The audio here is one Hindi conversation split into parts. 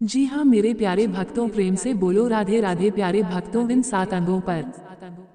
जी हाँ मेरे प्यारे भक्तों, प्रेम से बोलो राधे राधे। प्यारे भक्तों, इन 7 अंगों पर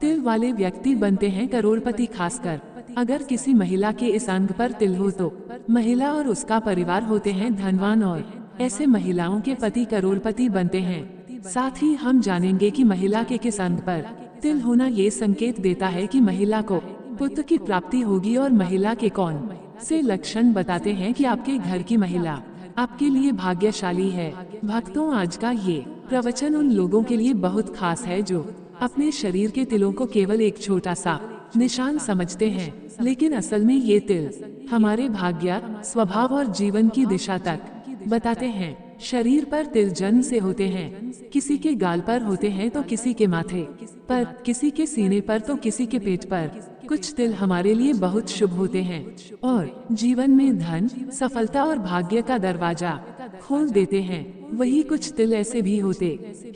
तिल वाले व्यक्ति बनते हैं करोड़पति। खासकर अगर किसी महिला के इस अंग पर तिल हो तो महिला और उसका परिवार होते हैं धनवान, और ऐसे महिलाओं के पति करोड़पति बनते हैं। साथ ही हम जानेंगे कि महिला के किस अंग पर तिल होना ये संकेत देता है कि महिला को पुत्र की प्राप्ति होगी, और महिला के कौन से लक्षण बताते हैं कि आपके घर की महिला आपके लिए भाग्यशाली है। भक्तों, आज का ये प्रवचन उन लोगों के लिए बहुत खास है जो अपने शरीर के तिलों को केवल एक छोटा सा निशान समझते हैं, लेकिन असल में ये तिल हमारे भाग्य, स्वभाव और जीवन की दिशा तक बताते हैं। शरीर पर तिल जन्म से होते हैं। किसी के गाल पर होते हैं तो किसी के माथे पर, किसी के सीने पर तो किसी के पेट पर। कुछ तिल हमारे लिए बहुत शुभ होते हैं और जीवन में धन, सफलता और भाग्य का दरवाजा खोल देते हैं। वही कुछ तिल ऐसे भी होते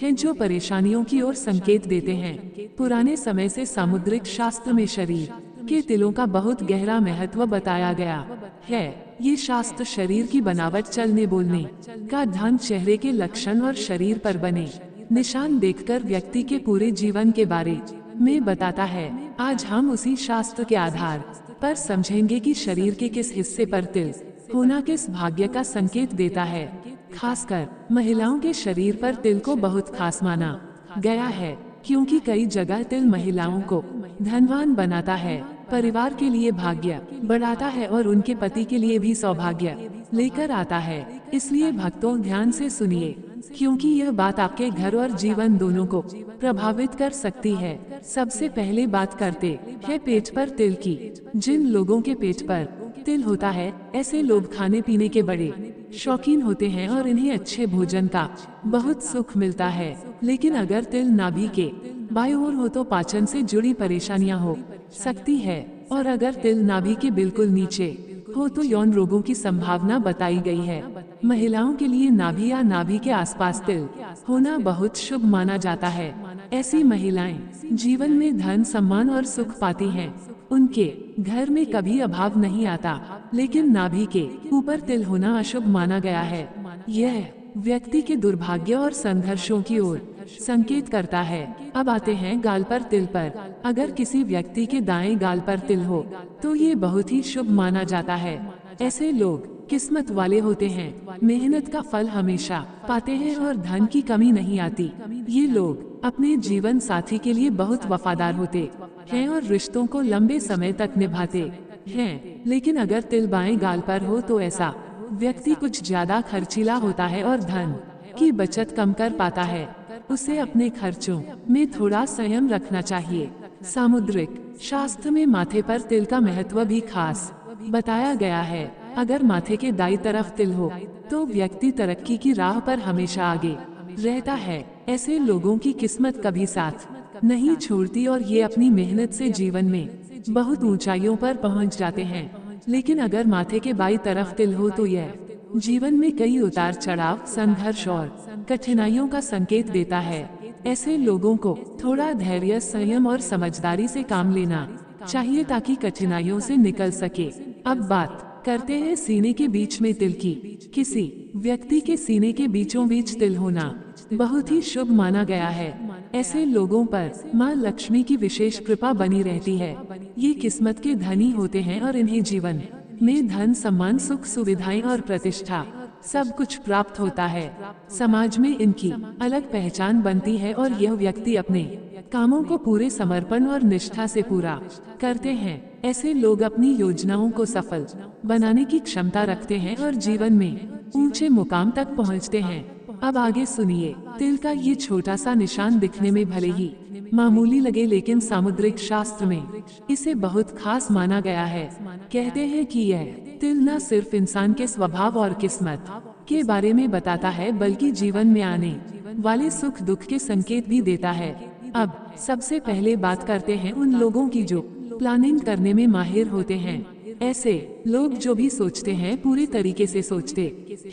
हैं जो परेशानियों की ओर संकेत देते हैं। पुराने समय से सामुद्रिक शास्त्र में शरीर के तिलों का बहुत गहरा महत्व बताया गया है। ये शास्त्र शरीर की बनावट, चलने बोलने का ढंग, चेहरे के लक्षण और शरीर पर बने निशान देखकर व्यक्ति के पूरे जीवन के बारे में बताता है। आज हम उसी शास्त्र के आधार पर समझेंगे कि शरीर के किस हिस्से पर तिल होना किस भाग्य का संकेत देता है। खासकर महिलाओं के शरीर पर तिल को बहुत खास माना गया है, क्योंकि कई जगह तिल महिलाओं को धनवान बनाता है, परिवार के लिए भाग्य बढ़ाता है और उनके पति के लिए भी सौभाग्य लेकर आता है। इसलिए भक्तों, ध्यान से सुनिए, क्योंकि यह बात आपके घर और जीवन दोनों को प्रभावित कर सकती है। सबसे पहले बात करते हैं पेट पर तिल की। जिन लोगों के पेट पर तिल होता है, ऐसे लोग खाने पीने के बड़े शौकीन होते हैं और इन्हें अच्छे भोजन का बहुत सुख मिलता है। लेकिन अगर तिल नाभि के बाईं ओर हो तो पाचन से जुड़ी परेशानियां हो सकती है, और अगर तिल नाभि के बिल्कुल नीचे हो तो यौन रोगों की संभावना बताई गई है। महिलाओं के लिए नाभि या नाभि के आसपास तिल होना बहुत शुभ माना जाता है। ऐसी महिलाएं जीवन में धन, सम्मान और सुख पाती हैं। उनके घर में कभी अभाव नहीं आता। लेकिन नाभि के ऊपर तिल होना अशुभ माना गया है। यह व्यक्ति के दुर्भाग्य और संघर्षों की ओर संकेत करता है। अब आते हैं गाल पर तिल पर। अगर किसी व्यक्ति के दाएं गाल पर तिल हो तो ये बहुत ही शुभ माना जाता है। ऐसे लोग किस्मत वाले होते हैं, मेहनत का फल हमेशा पाते हैं और धन की कमी नहीं आती। ये लोग अपने जीवन साथी के लिए बहुत वफादार होते हैं और रिश्तों को लंबे समय तक निभाते हैं। लेकिन अगर तिल बाएं गाल पर हो तो ऐसा व्यक्ति कुछ ज्यादा खर्चीला होता है और धन की बचत कम कर पाता है। उसे अपने खर्चों में थोड़ा संयम रखना चाहिए। सामुद्रिक शास्त्र में माथे पर तिल का महत्व भी खास बताया गया है। अगर माथे के दाईं तरफ तिल हो तो व्यक्ति तरक्की की राह पर हमेशा आगे रहता है। ऐसे लोगों की किस्मत कभी साथ नहीं छोड़ती और ये अपनी मेहनत से जीवन में बहुत ऊंचाइयों पर पहुंच जाते हैं। लेकिन अगर माथे के बाईं तरफ तिल हो तो यह जीवन में कई उतार चढ़ाव, संघर्ष और कठिनाइयों का संकेत देता है। ऐसे लोगों को थोड़ा धैर्य, संयम और समझदारी से काम लेना चाहिए ताकि कठिनाइयों से निकल सके। अब बात करते हैं सीने के बीच में तिल की। किसी व्यक्ति के सीने के बीचों बीच तिल होना बहुत ही शुभ माना गया है। ऐसे लोगों पर माँ लक्ष्मी की विशेष कृपा बनी रहती है। ये किस्मत के धनी होते हैं और इन्हें जीवन में धन, सम्मान, सुख, सुविधाएं और प्रतिष्ठा सब कुछ प्राप्त होता है। समाज में इनकी अलग पहचान बनती है और यह व्यक्ति अपने कामों को पूरे समर्पण और निष्ठा से पूरा करते हैं। ऐसे लोग अपनी योजनाओं को सफल बनाने की क्षमता रखते हैं और जीवन में ऊंचे मुकाम तक पहुंचते हैं। अब आगे सुनिए। तिल का ये छोटा सा निशान दिखने में भले ही मामूली लगे, लेकिन सामुद्रिक शास्त्र में इसे बहुत खास माना गया है। कहते हैं कि यह तिल न सिर्फ इंसान के स्वभाव और किस्मत के बारे में बताता है, बल्कि जीवन में आने वाले सुख दुख के संकेत भी देता है। अब सबसे पहले बात करते हैं उन लोगों की जो प्लानिंग करने में माहिर होते हैं। ऐसे लोग जो भी सोचते हैं पूरी तरीके से सोचते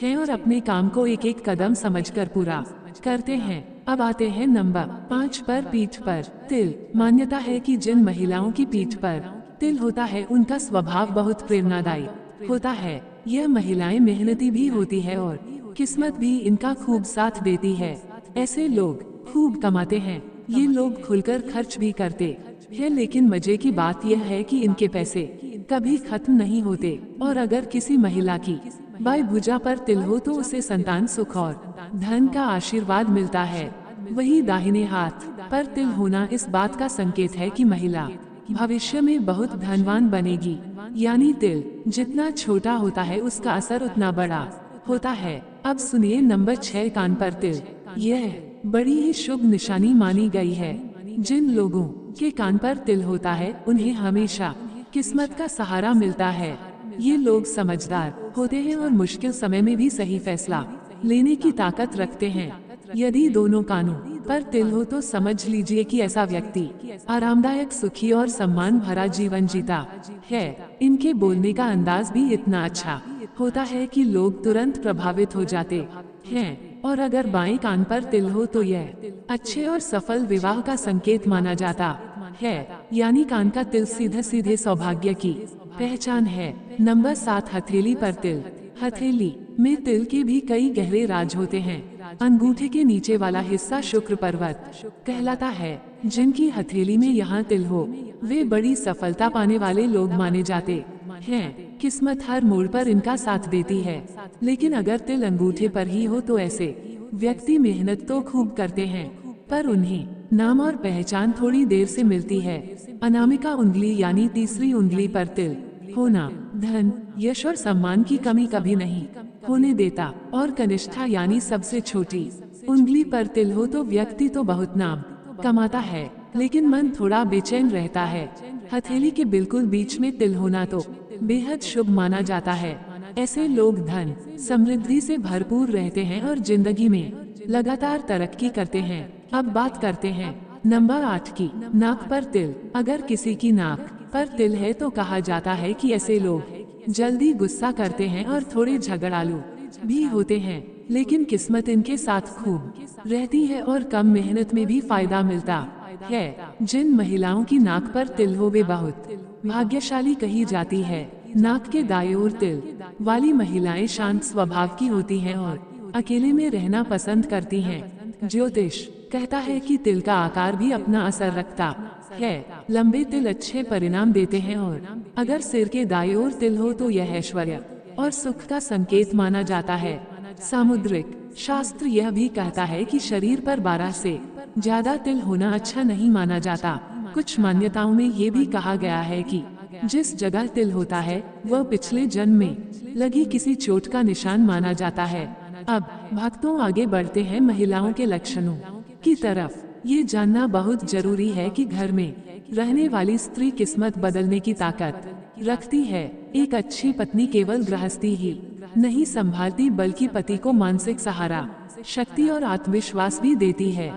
हैं और अपने काम को एक एक कदम समझकर पूरा करते हैं। अब आते हैं नंबर 5 पर पीठ पर तिल। मान्यता है कि जिन महिलाओं की पीठ पर तिल होता है उनका स्वभाव बहुत प्रेरणादायी होता है। यह महिलाएं मेहनती भी होती है और किस्मत भी इनका खूब साथ देती है। ऐसे लोग खूब कमाते हैं। ये लोग खुलकर खर्च भी करते हैं, लेकिन मजे की बात यह है कि इनके पैसे कभी खत्म नहीं होते। और अगर किसी महिला की बाई भुजा पर तिल हो तो उसे संतान सुख और धन का आशीर्वाद मिलता है। वही दाहिने हाथ पर तिल होना इस बात का संकेत है कि महिला भविष्य में बहुत धनवान बनेगी। यानी तिल जितना छोटा होता है उसका असर उतना बड़ा होता है। अब सुनिए नंबर 6, कान पर तिल। यह बड़ी ही शुभ निशानी मानी गई है। जिन लोगों के कान पर तिल होता है उन्हें हमेशा किस्मत का सहारा मिलता है। ये लोग समझदार होते हैं और मुश्किल समय में भी सही फैसला लेने की ताकत रखते हैं। यदि दोनों कानों पर तिल हो तो समझ लीजिए कि ऐसा व्यक्ति आरामदायक, सुखी और सम्मान भरा जीवन जीता है। इनके बोलने का अंदाज भी इतना अच्छा होता है कि लोग तुरंत प्रभावित हो जाते हैं। और अगर बाएं कान पर तिल हो तो यह अच्छे और सफल विवाह का संकेत माना जाता है। यानी कान का तिल सीधे सीधे सौभाग्य की पहचान है। नंबर 7, हथेली पर तिल। हथेली में तिल के भी कई गहरे राज होते हैं। अंगूठे के नीचे वाला हिस्सा शुक्र पर्वत कहलाता है। जिनकी हथेली में यहाँ तिल हो वे बड़ी सफलता पाने वाले लोग माने जाते हैं। किस्मत हर मोड़ पर इनका साथ देती है। लेकिन अगर तिल अंगूठे पर ही हो तो ऐसे व्यक्ति मेहनत तो खूब करते हैं, पर उन्हें नाम और पहचान थोड़ी देर से मिलती है। अनामिका उंगली यानी तीसरी उंगली पर तिल होना धन, यश और सम्मान की कमी कभी नहीं होने देता। और कनिष्ठा यानी सबसे छोटी उंगली पर तिल हो तो व्यक्ति तो बहुत नाम कमाता है, लेकिन मन थोड़ा बेचैन रहता है। हथेली के बिल्कुल बीच में तिल होना तो बेहद शुभ माना जाता है। ऐसे लोग धन समृद्धि से भरपूर रहते हैं और जिंदगी में लगातार तरक्की करते हैं। अब बात करते हैं नंबर 8 की, नाक पर तिल। अगर किसी की नाक पर तिल है तो कहा जाता है कि ऐसे लोग जल्दी गुस्सा करते हैं और थोड़े झगड़ालू भी होते हैं, लेकिन किस्मत इनके साथ खूब रहती है और कम मेहनत में भी फायदा मिलता है। जिन महिलाओं की नाक पर तिल हो वे बहुत भाग्यशाली कही जाती है। नाक के दाएं ओर तिल वाली महिलाएं शांत स्वभाव की होती हैं और अकेले में रहना पसंद करती हैं। ज्योतिष कहता है कि तिल का आकार भी अपना असर रखता है। लंबे तिल अच्छे परिणाम देते हैं और अगर सिर के दाएं ओर तिल हो तो यह ऐश्वर्य और सुख का संकेत माना जाता है। सामुद्रिक शास्त्र यह भी कहता है कि शरीर पर 12 से ज्यादा तिल होना अच्छा नहीं माना जाता। कुछ मान्यताओं में ये भी कहा गया है कि जिस जगह तिल होता है वह पिछले जन्म में लगी किसी चोट का निशान माना जाता है। अब भक्तों आगे बढ़ते हैं महिलाओं के लक्षणों की तरफ। ये जानना बहुत जरूरी है कि घर में रहने वाली स्त्री किस्मत बदलने की ताकत रखती है। एक अच्छी पत्नी केवल गृहस्थी ही नहीं संभालती बल्कि पति को मानसिक सहारा, शक्ति और आत्मविश्वास भी देती है।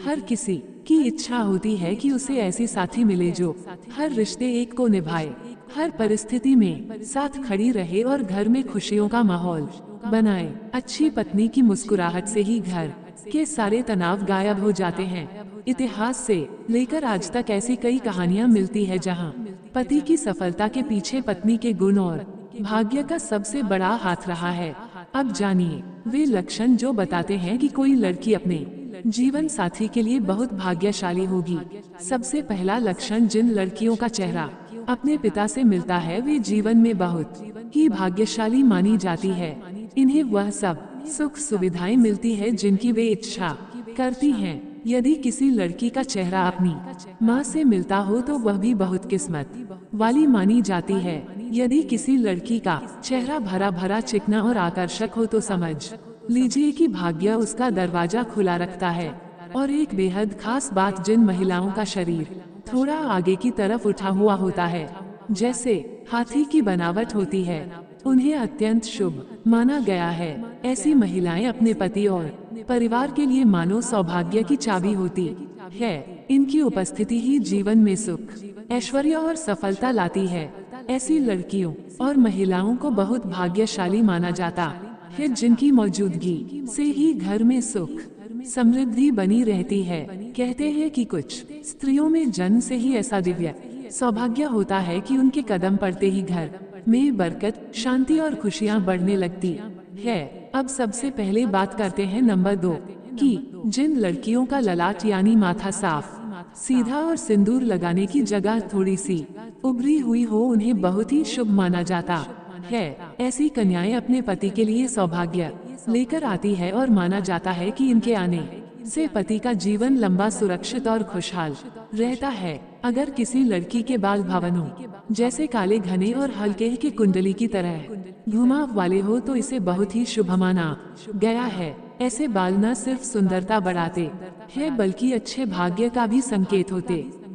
हर किसी की इच्छा होती है कि उसे ऐसी साथी मिले जो हर रिश्ते एक को निभाए, हर परिस्थिति में साथ खड़ी रहे और घर में खुशियों का माहौल बनाए। अच्छी पत्नी की मुस्कुराहट से ही घर के सारे तनाव गायब हो जाते हैं। इतिहास से लेकर आज तक ऐसी कई कहानियां मिलती है जहां पति की सफलता के पीछे पत्नी के गुण और भाग्य का सबसे बड़ा हाथ रहा है। अब जानिए वे लक्षण जो बताते हैं कि कोई लड़की अपने जीवन साथी के लिए बहुत भाग्यशाली होगी। सबसे पहला लक्षण, जिन लड़कियों का चेहरा अपने पिता से मिलता है वे जीवन में बहुत ही भाग्यशाली मानी जाती है। इन्हें वह सब सुख सुविधाएं मिलती है जिनकी वे इच्छा करती हैं। यदि किसी लड़की का चेहरा अपनी माँ से मिलता हो तो वह भी बहुत किस्मत वाली मानी जाती है। यदि किसी लड़की का चेहरा भरा भरा, चिकना और आकर्षक हो तो समझ लीजिए कि भाग्य उसका दरवाजा खुला रखता है। और एक बेहद खास बात, जिन महिलाओं का शरीर थोड़ा आगे की तरफ उठा हुआ होता है, जैसे हाथी की बनावट होती है, उन्हें अत्यंत शुभ माना गया है। ऐसी महिलाएं अपने पति और परिवार के लिए मानो सौभाग्य की चाबी होती है। इनकी उपस्थिति ही जीवन में सुख, ऐश्वर्य और सफलता लाती है। ऐसी लड़कियों और महिलाओं को बहुत भाग्यशाली माना जाता है जिनकी मौजूदगी से ही घर में सुख समृद्धि बनी रहती है। कहते हैं कि कुछ स्त्रियों में जन्म से ही ऐसा दिव्य सौभाग्य होता है कि उनके कदम पड़ते ही घर में बरकत, शांति और खुशियां बढ़ने लगती है। अब सबसे पहले बात करते हैं नंबर 2 की। जिन लड़कियों का ललाट यानी माथा साफ, सीधा और सिंदूर लगाने की जगह थोड़ी सी उभरी हुई हो, उन्हें बहुत ही शुभ माना जाता है। ऐसी कन्याएं अपने पति के लिए सौभाग्य लेकर आती है और माना जाता है कि इनके आने से पति का जीवन लंबा, सुरक्षित और खुशहाल रहता है। अगर किसी लड़की के बाल भवनों जैसे काले, घने और हल्के की कुंडली की तरह घुमाव वाले हो तो इसे बहुत ही शुभ माना गया है। ऐसे बाल न सिर्फ सुंदरता बढ़ाते हैं बल्कि अच्छे भाग्य का भी संकेत होते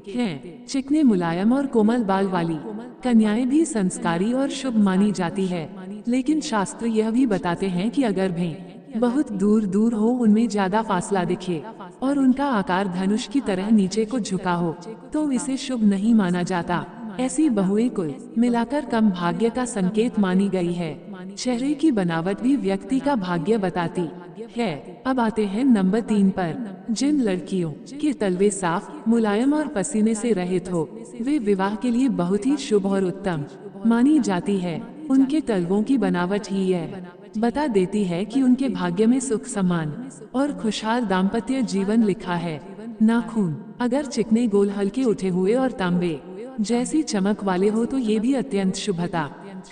हैं। चिकने, मुलायम और कोमल बाल वाली कन्याएं भी संस्कारी और शुभ मानी जाती है, लेकिन शास्त्र यह भी बताते हैं कि अगर भें बहुत दूर दूर हो, उनमें ज्यादा फासला दिखे और उनका आकार धनुष की तरह नीचे को झुका हो तो इसे शुभ नहीं माना जाता। ऐसी बहुएं कुल मिलाकर कम भाग्य का संकेत मानी गई है। चेहरे की बनावट भी व्यक्ति का भाग्य बताती है। अब आते हैं नंबर 3 पर। जिन लड़कियों के तलवे साफ, मुलायम और पसीने से रहित हो, वे विवाह के लिए बहुत ही शुभ और उत्तम मानी जाती है। उनके तलवों की बनावट ही यह बता देती है कि उनके भाग्य में सुख, सम्मान और खुशहाल दाम्पत्य जीवन लिखा है। नाखून अगर चिकने, गोल, हल्के उठे हुए और तांबे जैसी चमक वाले हो तो ये भी अत्यंत शुभता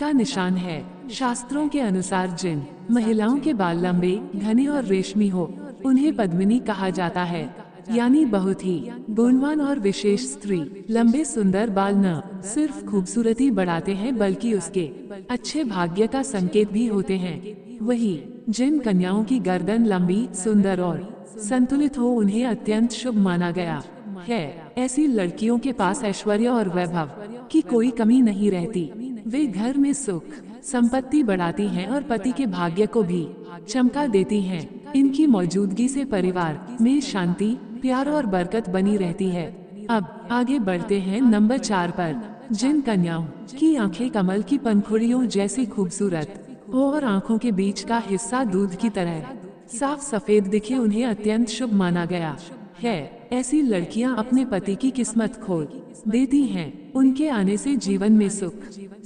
का निशान है। शास्त्रों के अनुसार जिन महिलाओं के बाल लंबे, घने और रेशमी हो, उन्हें पद्मिनी कहा जाता है, यानी बहुत ही गुणवान और विशेष स्त्री। लंबे सुंदर बाल न सिर्फ खूबसूरती बढ़ाते हैं बल्कि उसके अच्छे भाग्य का संकेत भी होते हैं। वही जिन कन्याओं की गर्दन लंबी, सुंदर और संतुलित हो, उन्हें अत्यंत शुभ माना गया है। ऐसी लड़कियों के पास ऐश्वर्य और वैभव की कोई कमी नहीं रहती। वे घर में सुख, संपत्ति बढ़ाती हैं और पति के भाग्य को भी चमका देती हैं। इनकी मौजूदगी से परिवार में शांति, प्यार और बरकत बनी रहती है। अब आगे बढ़ते हैं नंबर 4 पर। जिन कन्याओं की आंखें कमल की पंखुड़ियों जैसी खूबसूरत हो और आंखों के बीच का हिस्सा दूध की तरह साफ सफेद दिखे, उन्हें अत्यंत शुभ माना गया है। ऐसी लड़कियां अपने पति की किस्मत खोल देती हैं। उनके आने से जीवन में सुख,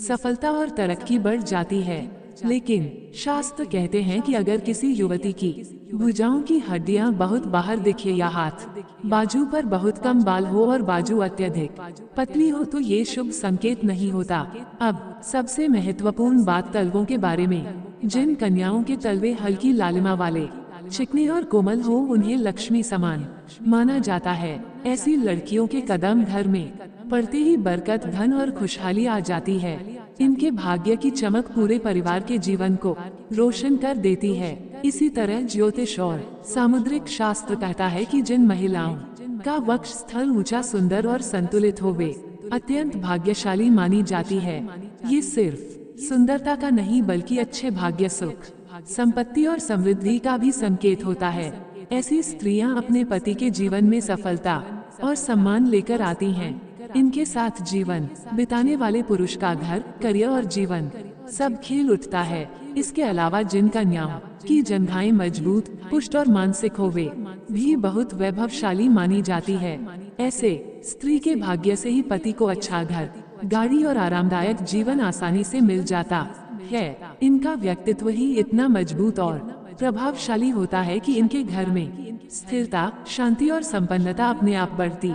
सफलता और तरक्की बढ़ जाती है। लेकिन शास्त्र कहते हैं कि अगर किसी युवती की भुजाओं की हड्डियां बहुत बाहर दिखे या हाथ, बाजू पर बहुत कम बाल हो और बाजू अत्यधिक पतली हो तो ये शुभ संकेत नहीं होता। अब सबसे महत्वपूर्ण बात तलवों के बारे में। जिन कन्याओं के तलवे हल्की लालिमा वाले, चिकने और कोमल हो, उन्हें लक्ष्मी समान माना जाता है। ऐसी लड़कियों के कदम घर में पड़ते ही बरकत, धन और खुशहाली आ जाती है। इनके भाग्य की चमक पूरे परिवार के जीवन को रोशन कर देती है। इसी तरह ज्योतिष और सामुद्रिक शास्त्र कहता है कि जिन महिलाओं का वक्ष स्थल ऊंचा, सुंदर और संतुलित हो, वे अत्यंत भाग्यशाली मानी जाती है। ये सिर्फ सुंदरता का नहीं बल्कि अच्छे भाग्य, सुख, संपत्ति और समृद्धि का भी संकेत होता है। ऐसी स्त्रियां अपने पति के जीवन में सफलता और सम्मान लेकर आती हैं। इनके साथ जीवन बिताने वाले पुरुष का घर, करियर और जीवन सब खिल उठता है। इसके अलावा जिन कन्याओं की जंघाएं मजबूत, पुष्ट और मानसिक हो, वे भी बहुत वैभवशाली मानी जाती है। ऐसे स्त्री के भाग्य से ही पति को अच्छा घर, गाड़ी और आरामदायक जीवन आसानी से मिल जाता है। इनका व्यक्तित्व ही इतना मजबूत और प्रभावशाली होता है कि इनके घर में स्थिरता, शांति और संपन्नता अपने आप बढ़ती